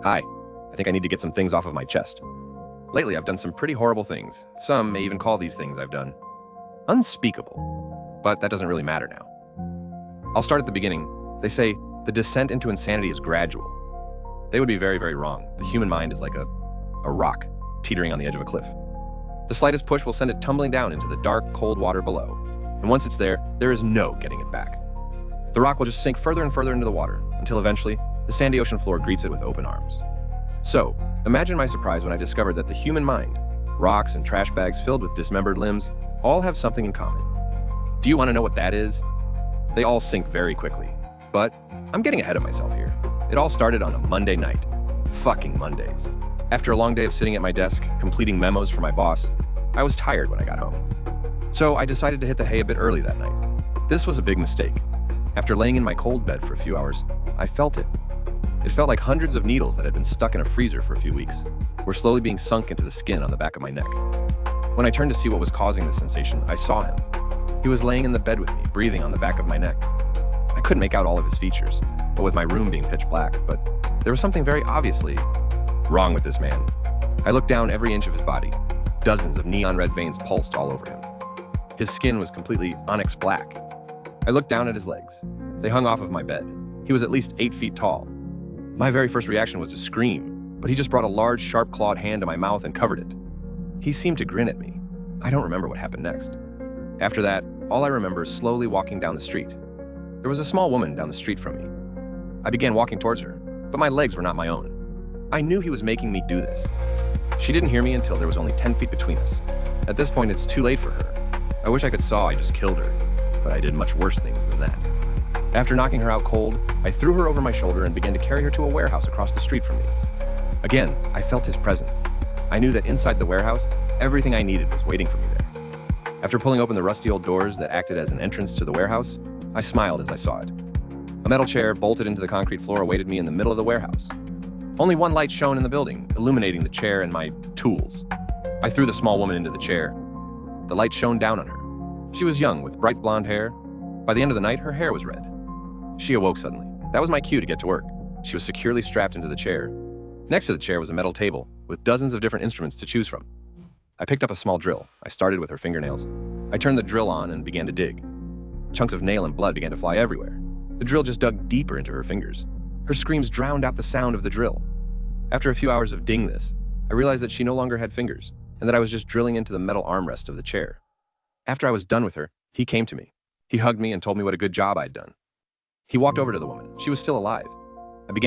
Hi, I think I need to get some things off of my chest. Lately, I've done some pretty horrible things. Some may even call these things I've done unspeakable. But that doesn't really matter now. I'll start at the beginning. They say the descent into insanity is gradual. They would be very, very wrong. The human mind is like a rock teetering on the edge of a cliff. The slightest push will send it tumbling down into the dark, cold water below. And once it's there is no getting it back. The rock will just sink further and further into the water until eventually the sandy ocean floor greets it with open arms. So, imagine my surprise when I discovered that the human mind, rocks and trash bags filled with dismembered limbs, all have something in common. Do you want to know what that is? They all sink very quickly. But I'm getting ahead of myself here. It all started on a Monday night. Fucking Mondays. After a long day of sitting at my desk, completing memos for my boss, I was tired when I got home. So I decided to hit the hay a bit early that night. This was a big mistake. After laying in my cold bed for a few hours, I felt it. It felt like hundreds of needles that had been stuck in a freezer for a few weeks were slowly being sunk into the skin on the back of my neck. When I turned to see what was causing the sensation, I saw him. He was laying in the bed with me, breathing on the back of my neck. I couldn't make out all of his features, but with my room being pitch black, but there was something very obviously wrong with this man. I looked down every inch of his body. Dozens of neon red veins pulsed all over him. His skin was completely onyx black. I looked down at his legs. They hung off of my bed. He was at least 8 feet tall. My very first reaction was to scream, but he just brought a large, sharp-clawed hand to my mouth and covered it. He seemed to grin at me. I don't remember what happened next. After that, all I remember is slowly walking down the street. There was a small woman down the street from me. I began walking towards her, but my legs were not my own. I knew he was making me do this. She didn't hear me until there was only 10 feet between us. At this point, it's too late for her. I wish I could saw I just killed her, but I did much worse things than that. After knocking her out cold, I threw her over my shoulder and began to carry her to a warehouse across the street from me. Again, I felt his presence. I knew that inside the warehouse, everything I needed was waiting for me there. After pulling open the rusty old doors that acted as an entrance to the warehouse, I smiled as I saw it. A metal chair bolted into the concrete floor awaited me in the middle of the warehouse. Only one light shone in the building, illuminating the chair and my tools. I threw the small woman into the chair. The light shone down on her. She was young, with bright blonde hair. By the end of the night, her hair was red. She awoke suddenly. That was my cue to get to work. She was securely strapped into the chair. Next to the chair was a metal table, with dozens of different instruments to choose from. I picked up a small drill. I started with her fingernails. I turned the drill on and began to dig. Chunks of nail and blood began to fly everywhere. The drill just dug deeper into her fingers. Her screams drowned out the sound of the drill. After a few hours of digging this, I realized that she no longer had fingers, and that I was just drilling into the metal armrest of the chair. After I was done with her, he came to me. He hugged me and told me what a good job I'd done. He walked over to the woman. She was still alive. I began